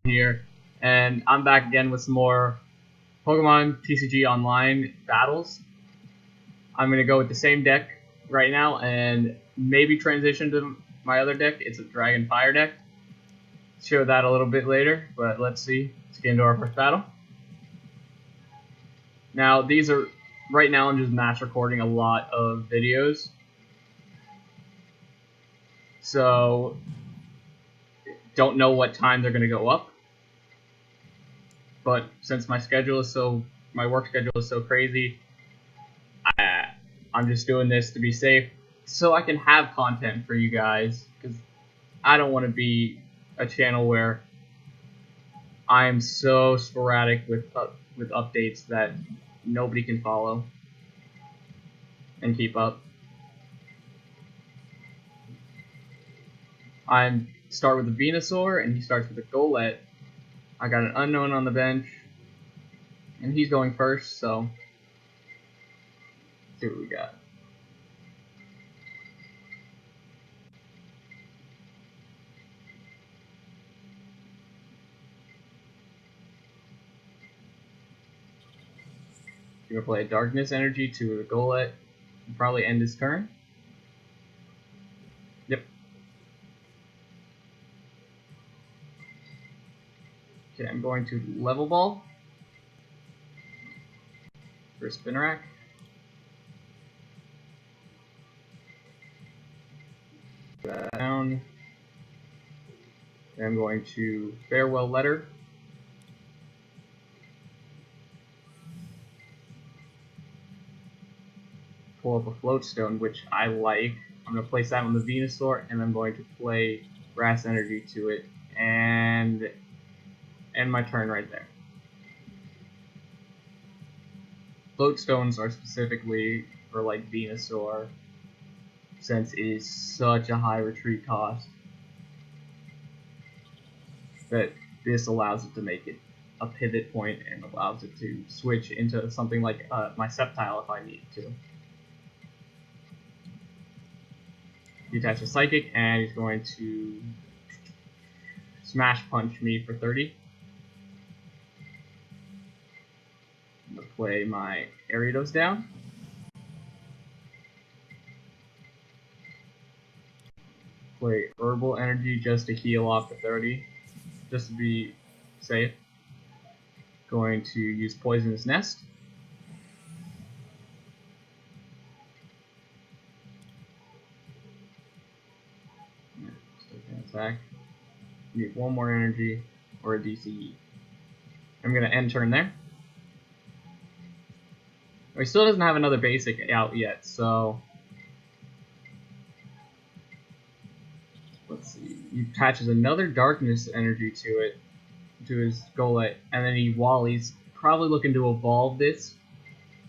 here, and I'm back again with some more Pokemon TCG Online battles. I'm gonna go with the same deck right now, and maybe transition to my other deck. It's a Dragon Fire deck. Show that a little bit later, but let's see. Let's get into our first battle. Now, these are right now. I'm just mass recording a lot of videos, so don't know what time they're gonna go up. But since my work schedule is so crazy, I'm just doing this to be safe, so I can have content for you guys. Because I don't want to be a channel where I am so sporadic with updates that nobody can follow and keep up. I start with a Venusaur, and he starts with a Golett. I got an Unknown on the bench, and he's going first, so let's see what we got. He's gonna play a Darkness Energy to the Golett and probably end his turn. Yep. Okay, I'm going to Level Ball for Spinarak. Down. I'm going to Farewell Letter. Pull up a Floatstone, which I like. I'm going to place that on the Venusaur, and I'm going to play Grass Energy to it, and end my turn right there. Floatstones are specifically for like Venusaur, since it is such a high retreat cost that this allows it to make it a pivot point and allows it to switch into something like my Sceptile if I need to. He attaches Psychic, and he's going to Smash Punch me for 30. I'm going to play my Ariados down. Play Herbal Energy just to heal off the 30, just to be safe. Going to use Poisonous Nest. Still can attack. Need one more energy or a DCE. I'm going to end turn there. He still doesn't have another basic out yet, so let's see. He attaches another Darkness Energy to it, to his Golett, and then he's probably looking to evolve this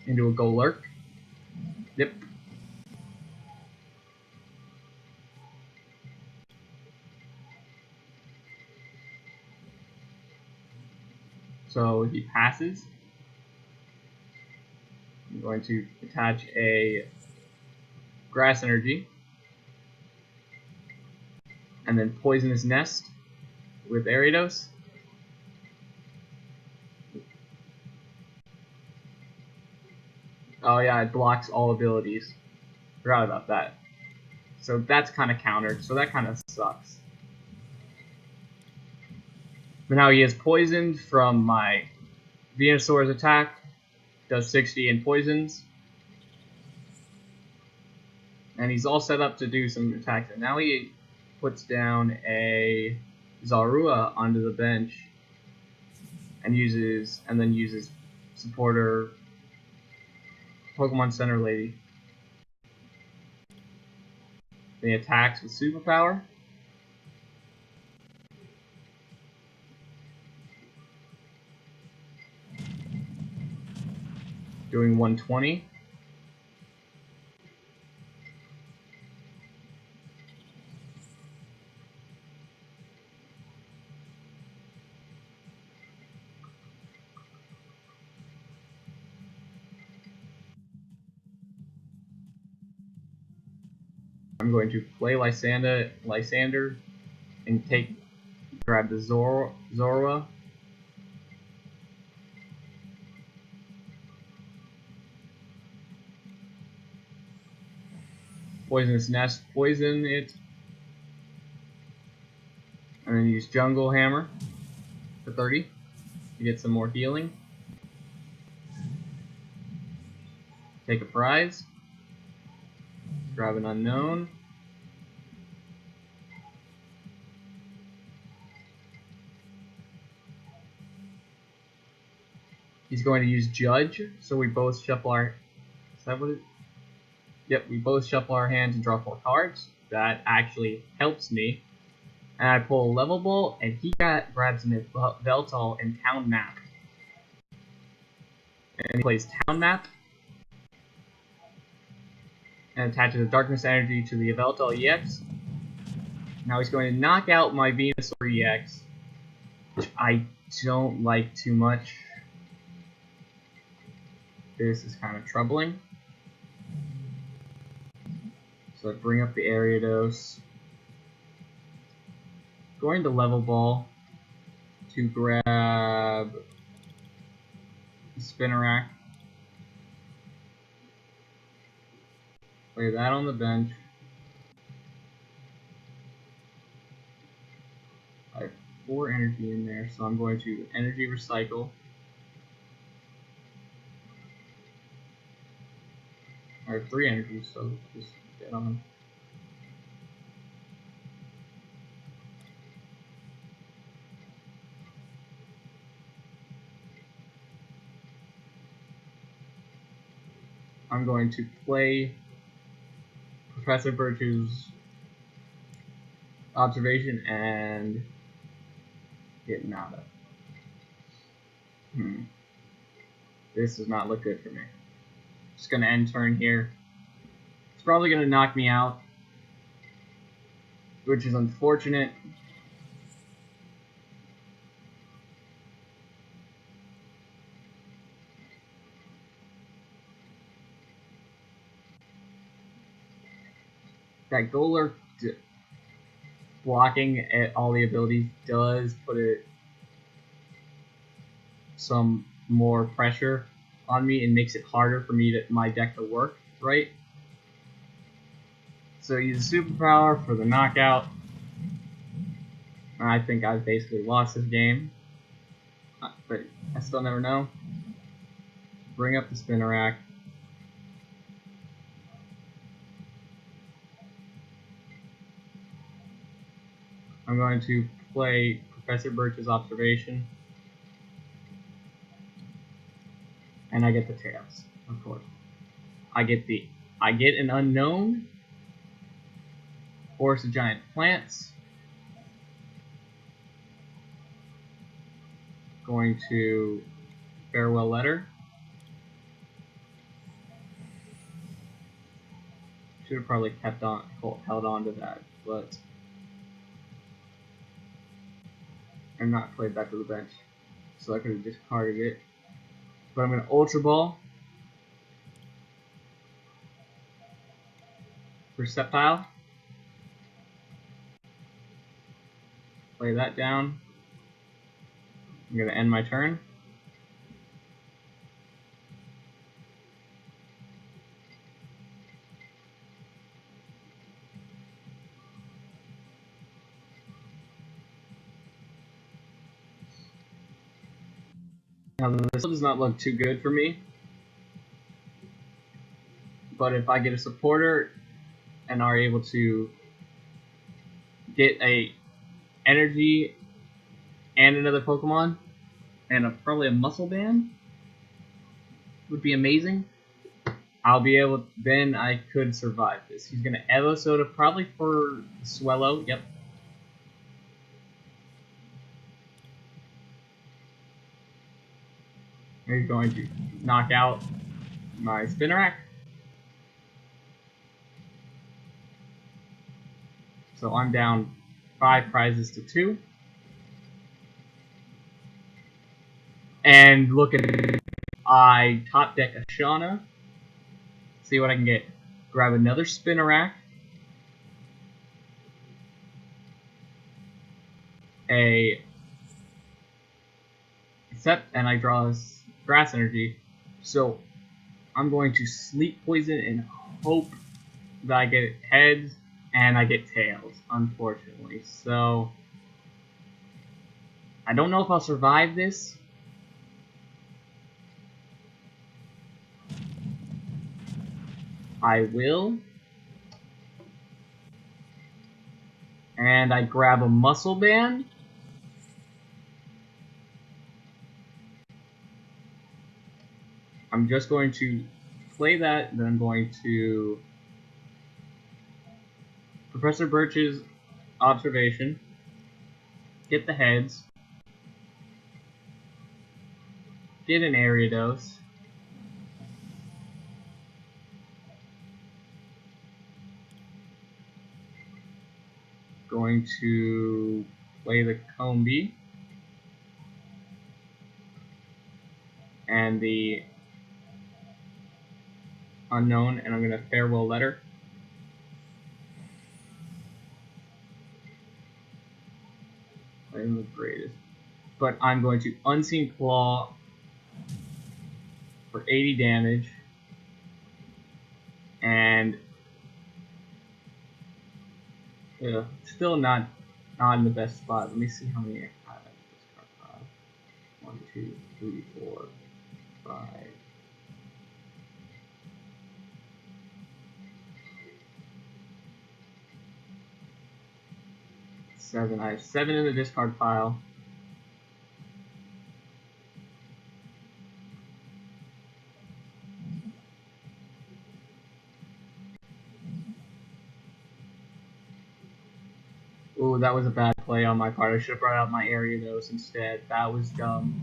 into a Golurk. Yep. So he passes. I'm going to attach a Grass Energy, and then Poisonous Nest with Ariados. Oh yeah, it blocks all abilities. Forgot about that. So that's kind of countered, so that kind of sucks. But now he is poisoned from my Venusaur's attack. Does 60 and poisons. And he's all set up to do some attacks. And now he puts down a Zorua onto the bench and then uses supporter Pokemon Center Lady. Then he attacks with Superpower. Doing 120. I'm going to play Lysander and take Grab the Zorua. Poisonous Nest, poison it. And then use Jungle Hammer for 30 to get some more healing. Take a prize. Grab an unknown. He's going to use Judge, so we both shuffle our... Is that what it... Yep, we both shuffle our hands and draw 4 cards. That actually helps me. And I pull a Level Ball, and he grabs an Yveltal and Town Map. And he plays Town Map. And attaches a Darkness Energy to the Yveltal EX. Now he's going to knock out my Venusaur EX, which I don't like too much. This is kind of troubling. So I bring up the Ariados. Going to Level Ball to grab the Spinarak. Play that on the bench. I have 4 energy in there, so I'm going to Energy Recycle. I have 3 energies, so just get on. I'm going to play Professor Birch's Observation and get Nada. This does not look good for me. Just gonna end turn here. It's probably gonna knock me out, which is unfortunate. That Golurk blocking at all the abilities does put it some more pressure on me and makes it harder for me my deck to work right. So use a superpower for the knockout. I think I've basically lost this game, but I still never know. Bring up the Spinarak. I'm going to play Professor Birch's Observation. And I get the tails, of course. I get an unknown. Forest of Giant Plants. Going to Farewell Letter. Should have probably held on to that, but I'm not played back to the bench, so I could have discarded it. But I'm going to Ultra Ball for Sceptile. Play that down. I'm going to end my turn. Now this does not look too good for me, but if I get a supporter and are able to get a energy and another Pokemon and probably a Muscle Band, would be amazing. I'll be able, then I could survive this. He's gonna Evosoda probably for Swellow. Yep. He's going to knock out my Spinarak. So I'm down 5 prizes to 2. And look at it. I top deck a Shauna. See what I can get. Grab another Spinarak. a and I draw grass energy. So I'm going to sleep poison and hope that I get heads and I get tails, unfortunately. So I don't know if I'll survive this. I will. And I grab a muscle band. I'm just going to play that, then I'm going to Professor Birch's observation, get the heads, get an Ariados, going to play the Combee, and the Unknown, and I'm going to Farewell Letter. I'm the greatest. But I'm going to Unseen Claw for 80 damage, and still not in the best spot. Let me see how many I have in this card pile. 1, 2, 3, 4, 5. 7. I have 7 in the discard pile. Ooh, that was a bad play on my part. I should have brought out my Ariados instead. That was dumb.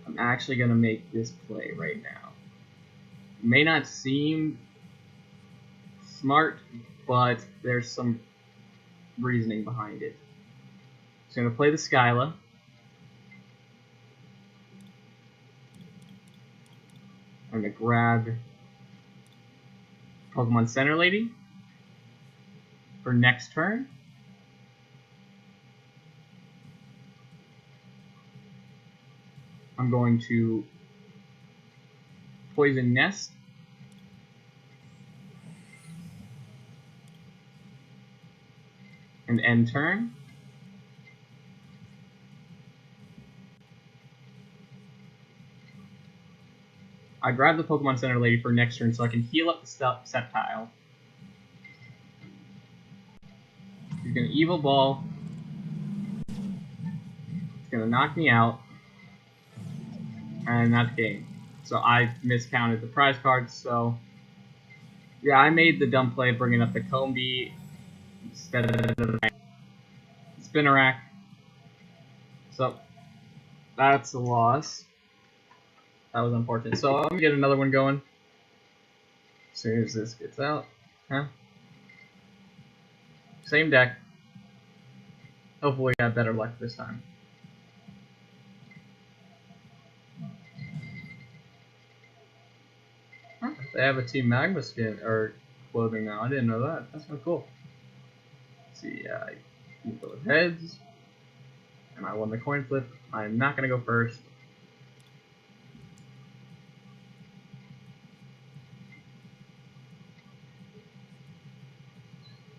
I'm actually going to make this play right now. It may not seem smart, but there's some reasoning behind it. So I'm going to play the Skyla. I'm going to grab Pokemon Center Lady for next turn. I'm going to Poison Nest. And end turn. I grab the Pokemon Center Lady for next turn so I can heal up the Sceptile. He's going to Evil Ball. It's going to knock me out. And that's game. So I miscounted the prize cards, so yeah, I made the dumb play bringing up the Combee instead of the Spinarak. So that's a loss. That was unfortunate. So I'm gonna get another one going as soon as this gets out. Huh? Same deck. Hopefully I have better luck this time. Huh, they have a Team Magma skin or clothing now. I didn't know that. That's so cool. Let's see, I go with heads, and I won the coin flip. I'm not gonna go first.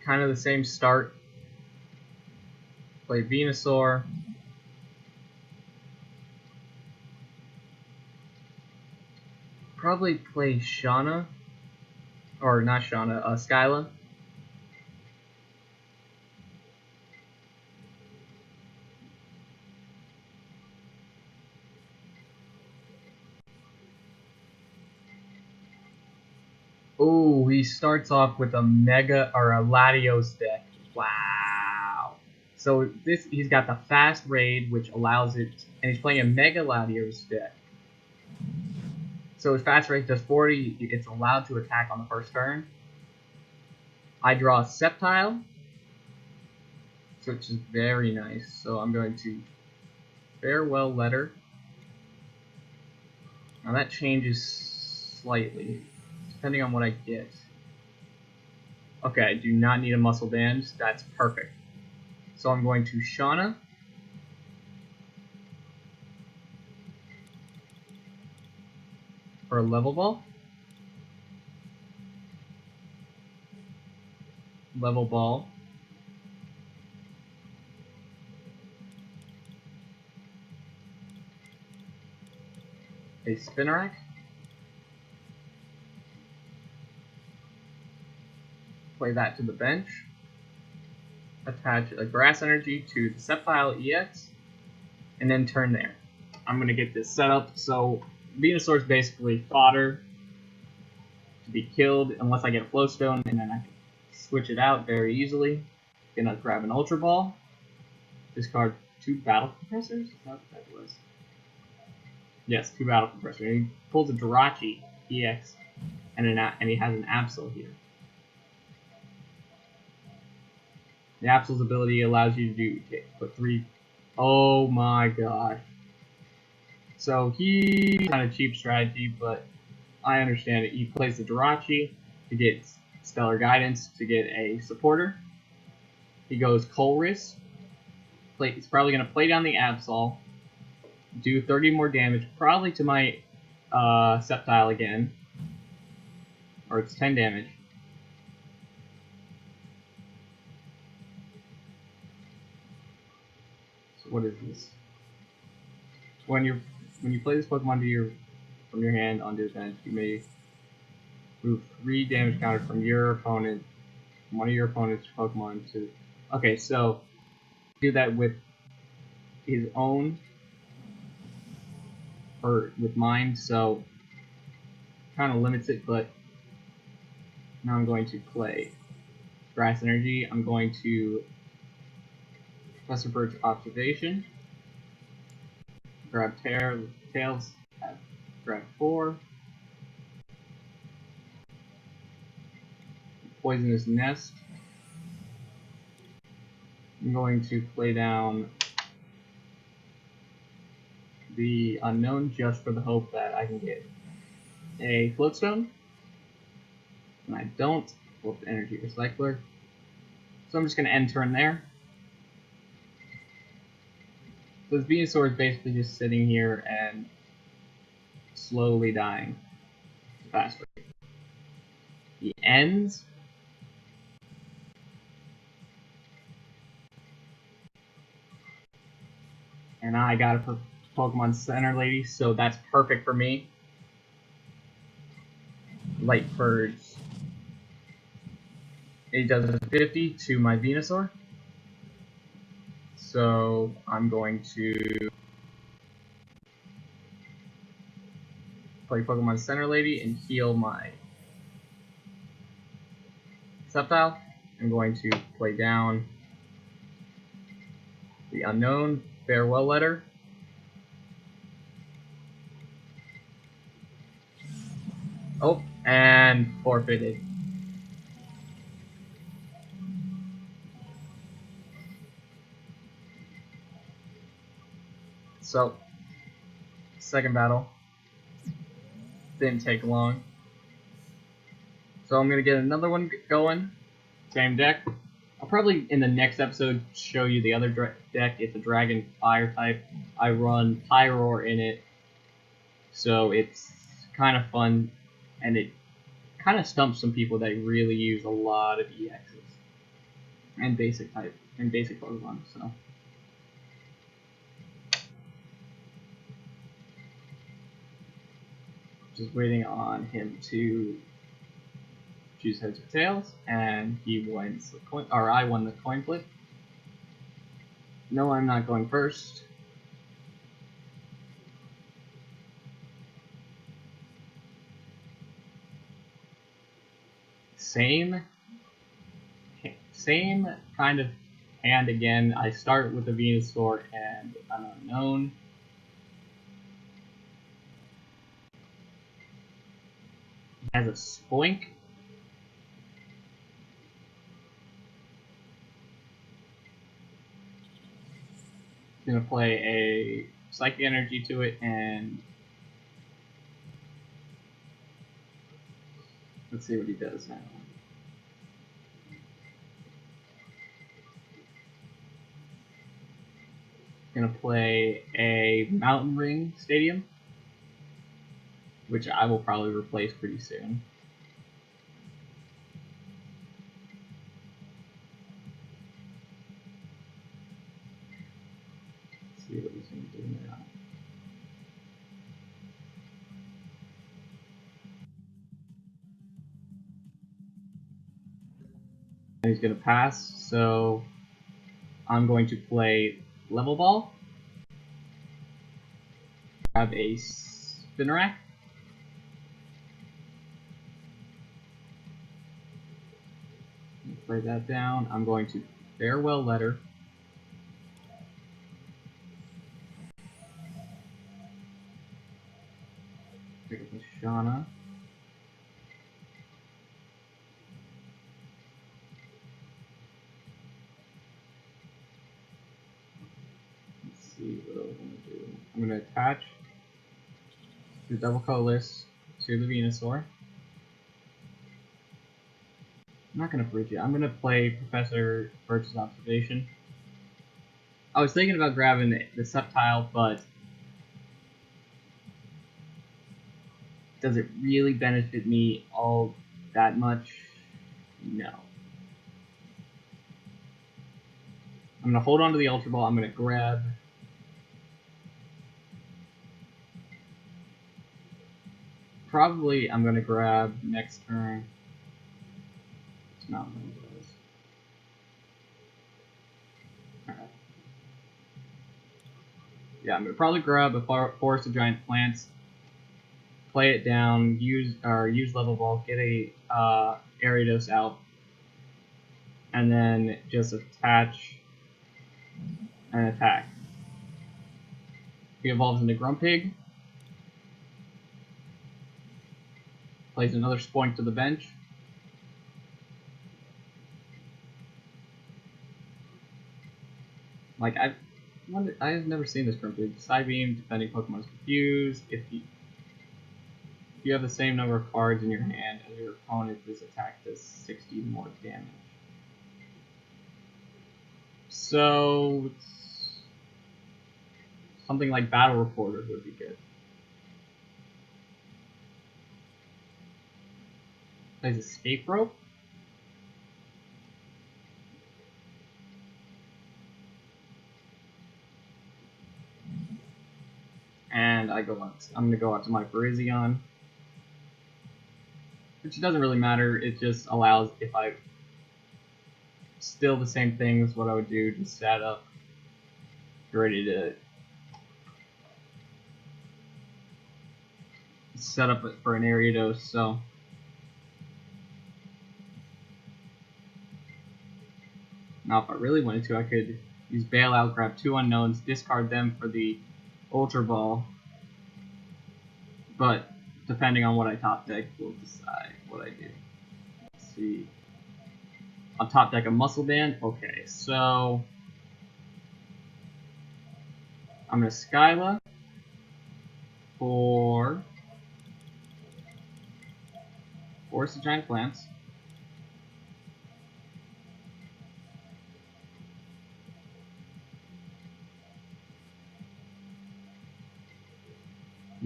Kind of the same start. Play Venusaur. Probably play Shauna. Or not Shauna, Skyla. Oh, he starts off with a Mega or a Latios deck. Wow. So he's got the fast raid, which allows it, and he's playing a Mega Latios deck. So his fast raid does 40. It's allowed to attack on the first turn. I draw a Sceptile, which is very nice. So I'm going to Farewell Letter. Now that changes slightly, depending on what I get. Okay, I do not need a muscle band. That's perfect. So I'm going to Shauna. For a level ball. Level ball. A Spinarak. Play that to the bench. Attach a Grass Energy to the Sceptile EX. And then turn there. I'm going to get this set up. So Venusaur is basically fodder to be killed unless I get a Flowstone, and then I can switch it out very easily. Gonna grab an Ultra Ball. Discard 2 Battle Compressors? Is that what that was? Yes, 2 Battle Compressors. And he pulls a Jirachi EX, and he has an Absol here. The Absol's ability allows you to put 3. Oh my gosh. So he kind of cheap strategy, but I understand it. He plays the Jirachi to get Stellar Guidance to get a supporter. He goes Colress. He's probably going to play down the Absol, do 30 more damage, probably to my Sceptile again, or it's 10 damage. So what is this? When you play this Pokemon from your hand onto the bench, you may move 3 damage counter from your opponent, from one of your opponent's Pokemon to. Okay, so do that with his own or with mine, so kind of limits it. But now I'm going to play Grass Energy. I'm going to Professor Bird's Observation. Grab Tails. Grab 4. Poisonous Nest. I'm going to play down the Unknown just for the hope that I can get a Floatstone. And I don't. Flip the Energy Recycler. So I'm just going to end turn there. So this Venusaur is basically just sitting here and slowly dying. Fast rate. He ends. And I got a Pokemon Center Lady, so that's perfect for me. Light Purge. It does a 50 to my Venusaur. So I'm going to play Pokemon Center Lady and heal my Sceptile. I'm going to play down the Unknown Farewell Letter. Oh, and forfeited. So, second battle didn't take long. So I'm going to get another one going. Same deck. I'll probably, in the next episode, show you the other deck. It's a Dragon Fire type. I run Pyroar in it. So it's kind of fun. And it kind of stumps some people that really use a lot of EXs. And basic Pokemon, so. Just waiting on him to choose heads or tails, and he wins the coin, or I won the coin flip. No, I'm not going first. Same kind of hand again. I start with the Venusaur and an Unknown. He has a Spoink. He's gonna play a Psychic Energy to it and Let's see what he does now. Gonna play a Mountain Ring Stadium, which I will probably replace pretty soon. Let's see what he's gonna do now. And he's gonna pass, so I'm going to play Level Ball. Grab a Spinarak. Play that down. I'm going to Farewell Letter. Pick up a Shauna. Let's see what else I'm going to do. I'm going to attach the Double Colorless to the Venusaur. I'm not going to bridge it. I'm going to play Professor Birch's Observation. I was thinking about grabbing the Sceptile, but does it really benefit me all that much? No. I'm going to hold on to the Ultra Ball. I'm going to grab... Probably I'm going to grab next turn. It's not one of those. Alright. Yeah, I'm going to probably grab a Forest of Giant Plants, play it down, use Level Ball, get a Ariados out, and then just attach and attack. He evolves into Grumpig, plays another Spoink to the bench. Like, I've never seen this Grumpig. Psybeam, defending Pokemon is confused. If you have the same number of cards in your hand as your opponent, this attack does 60 more damage. So, something like Battle Reporter would be good. Plays Escape Rope. And I'm gonna go out to my Virizion. Which doesn't really matter, it just allows, if I still the same thing as what I would do, just set up, ready to set up for an Ariados, so now if I really wanted to, I could use Bailout, grab 2 unknowns, discard them for the Ultra Ball, but depending on what I top deck, we'll decide what I do. Let's see. I'll top deck a Muscle Band. Okay, so I'm gonna Skyla for Forest of Giant Plants.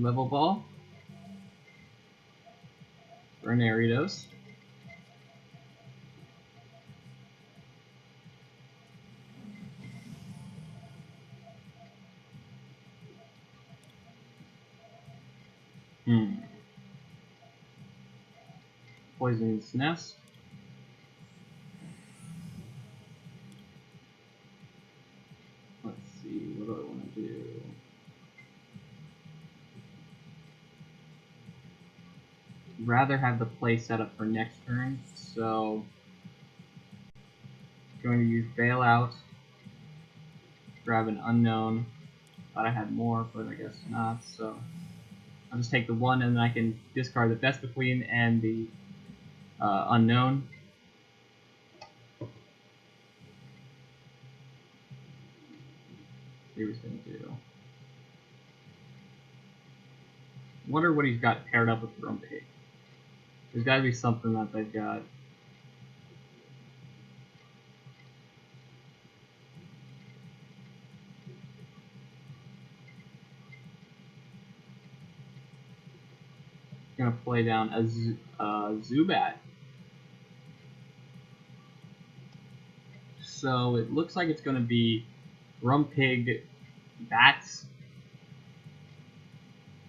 Level Ball for an Ariados. Poison's Nest. Let's see, what do I want to do? Rather have the play set up for next turn, so going to use Bailout, grab an unknown. Thought I had more, but I guess not, so I'll just take the 1 and then I can discard the Vespiquen and the unknown. See what he's going to do. Wonder what he's got paired up with Grumpig. There's gotta be something that they've got. Gonna play down a Zubat. So it looks like it's gonna be Grumpig Bats,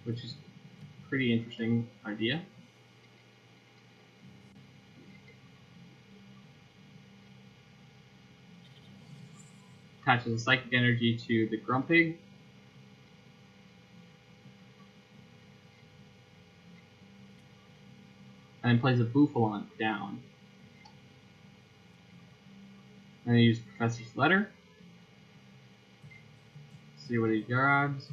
which is a pretty interesting idea. Attaches a Psychic Energy to the Grumpig. And then plays a Bouffalon down. And then use Professor's Letter. See what he grabs.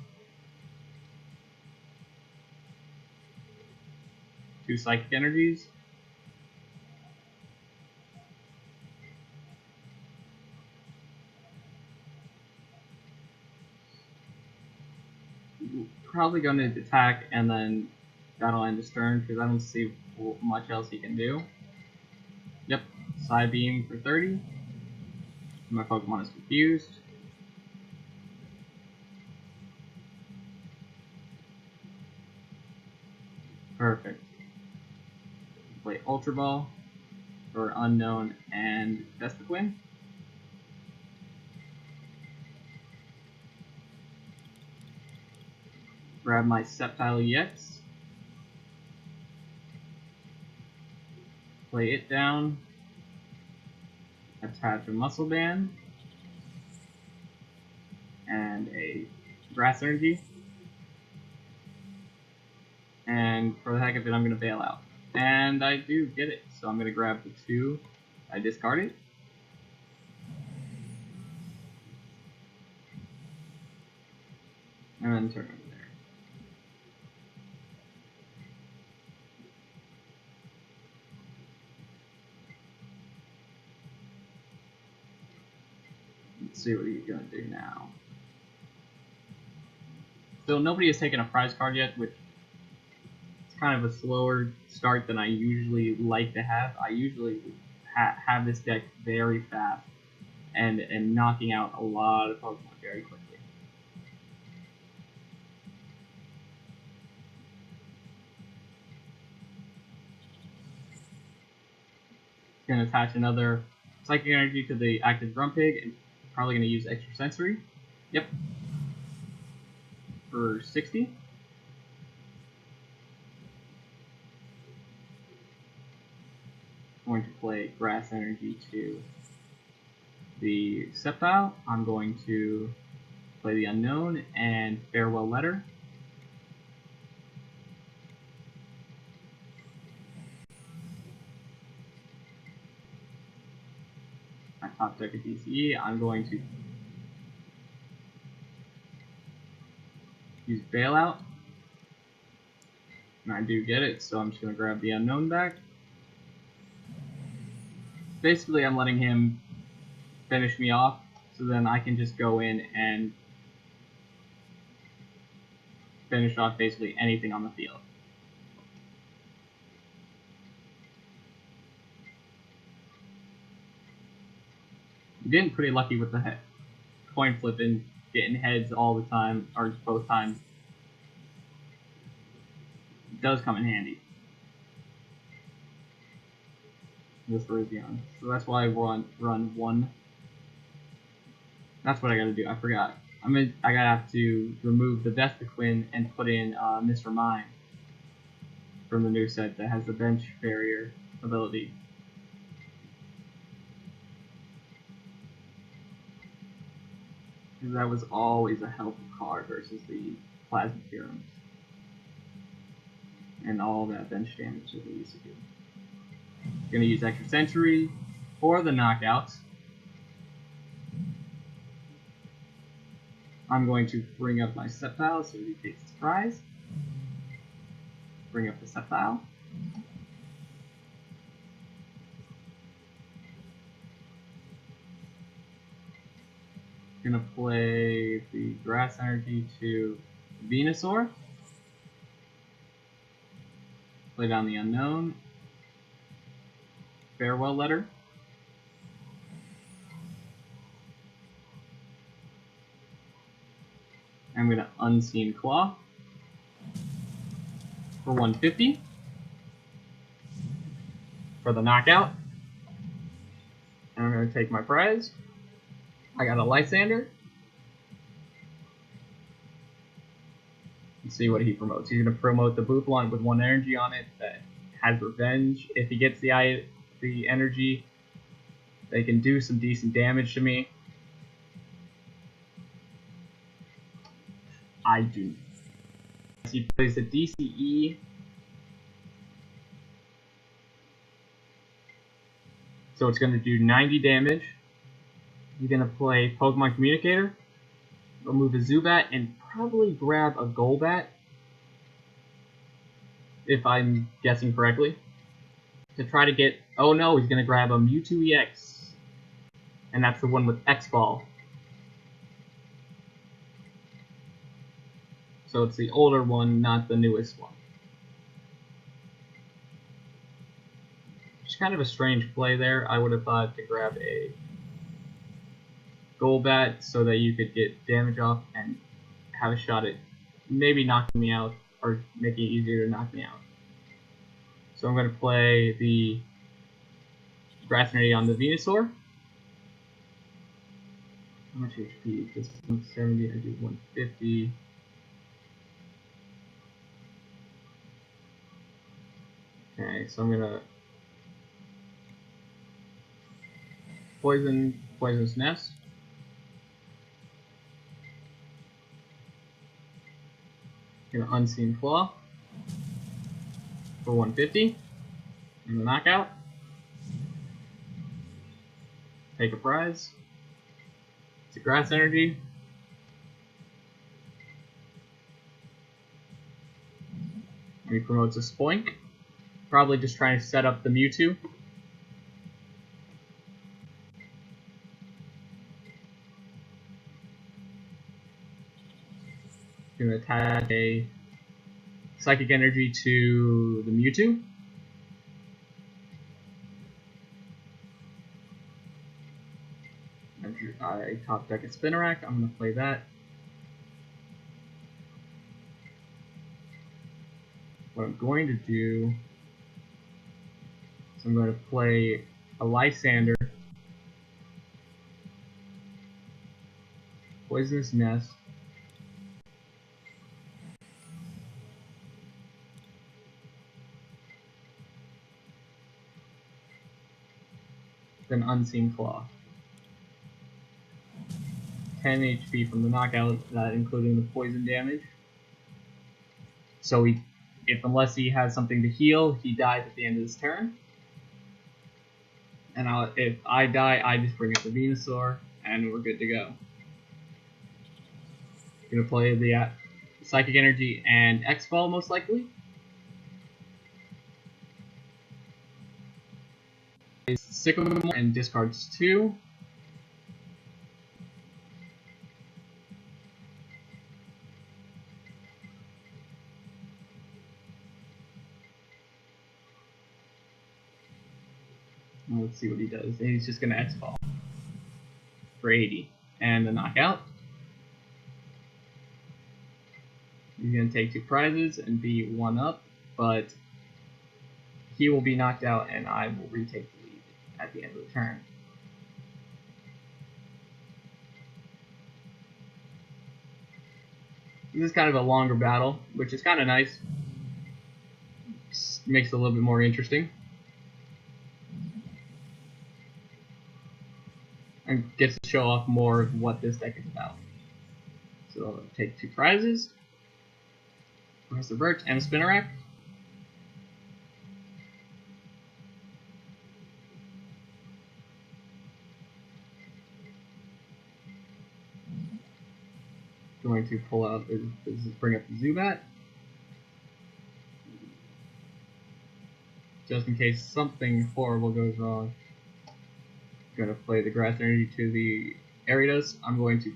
2 Psychic Energies. Probably going to attack and then that'll end his turn because I don't see much else he can do. Yep, Psybeam for 30. My Pokemon is confused. Perfect. Play Ultra Ball for Unknown and Vespiquen. Grab my Sceptile EX. Play it down. Attach a Muscle Band. And a Grass Energy. And for the heck of it, I'm going to bail out. And I do get it, so I'm going to grab the 2 I discarded. And then turn over there. Let's see what he's going to do now. So nobody has taken a prize card yet, which is kind of a slower start than I usually like to have. I usually have this deck very fast and knocking out a lot of Pokemon very quickly. Going to attach another Psychic Energy to the active Grumpig and probably going to use Extra Sensory. Yep. For 60. Going to play Grass Energy to the Sceptile. I'm going to play the Unknown and Farewell Letter. I top deck a DCE. I'm going to use Bailout. And I do get it, so I'm just going to grab the Unknown back. Basically, I'm letting him finish me off, so then I can just go in and finish off basically anything on the field. I'm getting pretty lucky with the coin flipping, getting heads all the time, or both times. It does come in handy. This Virizion. So that's why I run 1. That's what I gotta do. I forgot. I gotta have to remove the Vespiquen and put in Mr. Mime from the new set that has the bench barrier ability. Because that was always a helpful card versus the Plasma Serums. And all that bench damage that we used to do. Gonna use Extra Sensory for the knockouts. I'm going to bring up my Sceptile so he takes his prize. Bring up the Sceptile. Gonna play the Grass Energy to Venusaur. Play down the Unknown farewell letter. I'm going to Unseen Claw for 150 for the knockout. And I'm going to take my prize. I got a Lysander. Let's see what he promotes. He's going to promote the Bouffalant with 1 energy on it that has revenge. If he gets the energy, they can do some decent damage to me. I do. He plays a DCE. So it's going to do 90 damage. He's going to play Pokemon Communicator, remove a Zubat, and probably grab a Golbat, if I'm guessing correctly, to try to get... Oh no, he's going to grab a Mewtwo EX, and that's the one with X-Ball. So it's the older one, not the newest one. It's kind of a strange play there. I would have thought to grab a Golbat so that you could get damage off and have a shot at maybe knocking me out or making it easier to knock me out. So I'm going to play the Grass Energy on the Venusaur. How much HP? This is 170, I do 150. Okay, so I'm going to Poisonous Nest. Gonna Unseen Claw for 150 and the knockout. Take a prize. It's a Grass Energy. And he promotes a Spoink. Probably just trying to set up the Mewtwo. Gonna attach a Psychic Energy to the Mewtwo. I top deck a Spinarak. I'm gonna play that. What I'm going to do is I'm going to play a Lysander, Poisonous Nest, then Unseen Claw. 10 HP from the knockout, including the poison damage. So unless he has something to heal, he dies at the end of his turn. And if I die, I just bring up the Venusaur, and we're good to go. Gonna play the Psychic Energy and X-Ball most likely. Sycamore and discards 2. Let's see what he does. And he's just going to X-Ball for 80. And the knockout. He's going to take 2 prizes and be 1 up, but he will be knocked out and I will retake the lead at the end of the turn. This is kind of a longer battle, which is kind of nice. Just makes it a little bit more interesting. And gets to show off more of what this deck is about. So I'll take 2 prizes. Professor Birch and a Spinarak. Going to pull out, bring up the Zubat. Just in case something horrible goes wrong. Going to play the Grass Energy to the Ariados. I'm going to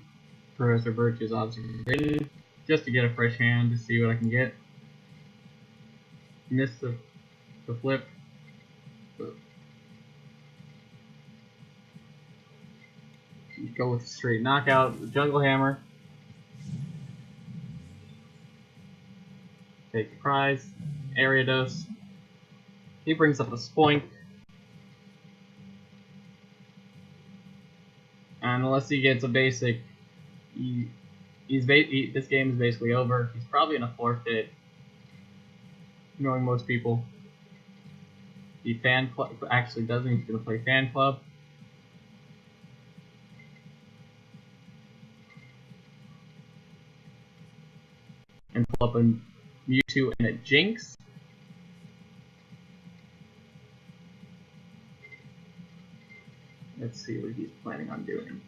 Professor Birch's Observation just to get a fresh hand to see what I can get. Miss the flip. go with a straight knockout. The Jungle Hammer. Take the prize. Ariados. He brings up a Spoink. And unless he gets a basic, this game is basically over. He's probably gonna forfeit, knowing most people. The Fan Club actually doesn't. He's gonna play Fan Club. And pull up a Mewtwo and a Jinx. Let's see what he's planning on doing.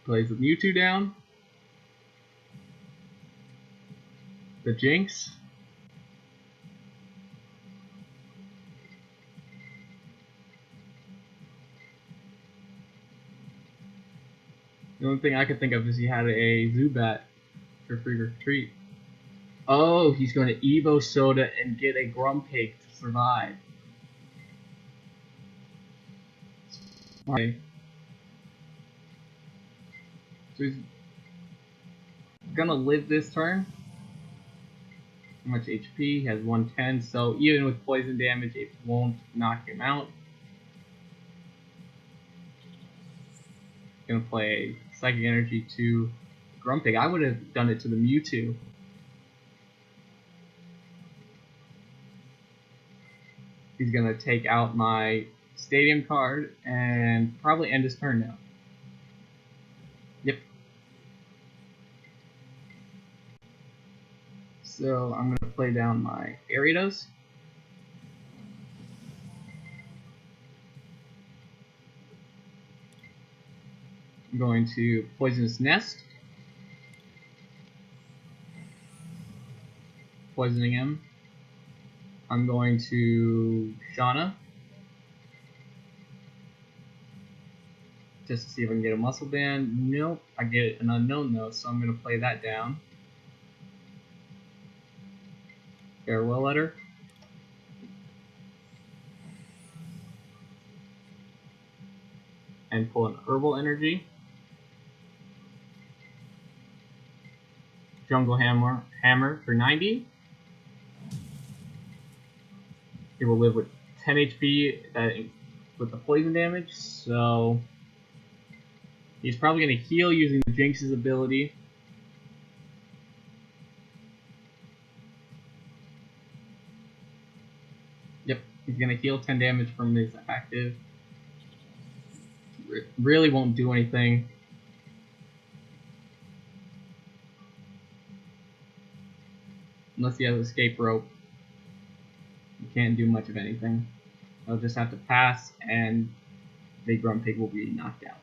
Plays the Mewtwo down. The Jinx. The only thing I could think of is he had a Zubat for free retreat. Oh, he's going to Evo Soda and get a Grumpig to survive. Okay. So he's gonna live this turn. How much HP? He has 110, so even with poison damage, it won't knock him out. Gonna play Psychic Energy to Grumpig. I would have done it to the Mewtwo. He's gonna take out my Stadium card and probably end his turn now. Yep. So I'm gonna play down my Ariados. I'm going to Poisonous Nest. Poisoning him. I'm going to Shauna. Just to see if I can get a Muscle Band. Nope, I get an Unknown though, so I'm going to play that down. Farewell Letter. And pull an Herbal Energy. Jungle Hammer for 90. He will live with 10 HP with the poison damage, so he's probably going to heal using the Jinx's ability. Yep, he's going to heal 10 damage from his active. Really won't do anything. Unless he has Escape Rope. You can't do much of anything. I'll just have to pass, and Big Grumpig will be knocked out.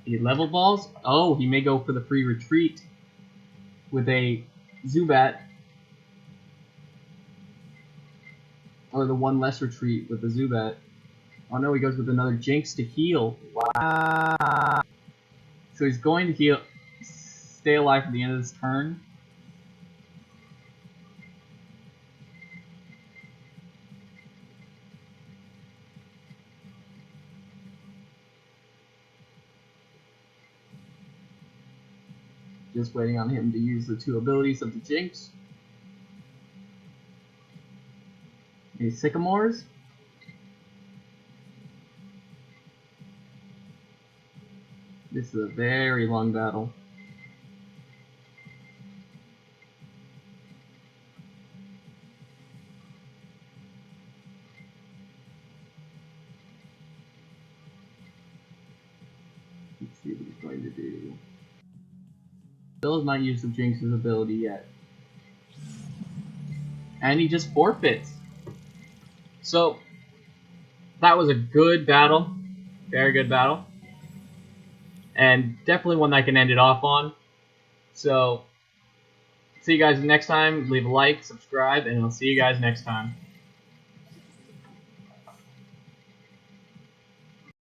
He level balls. Oh, he may go for the free retreat with a Zubat. Or the one less retreat with the Zubat. Oh no, he goes with another Jinx to heal. Wow. So he's going to heal, stay alive for the end of this turn. Just waiting on him to use the two abilities of the Jinx. Any Sycamores? This is a very long battle. Let's see what he's going to do. Still has not used the Jinx's ability yet. And he just forfeits. So, that was a good battle. Very good battle. And definitely one that I can end it off on. So, see you guys next time. Leave a like, subscribe, and I'll see you guys next time.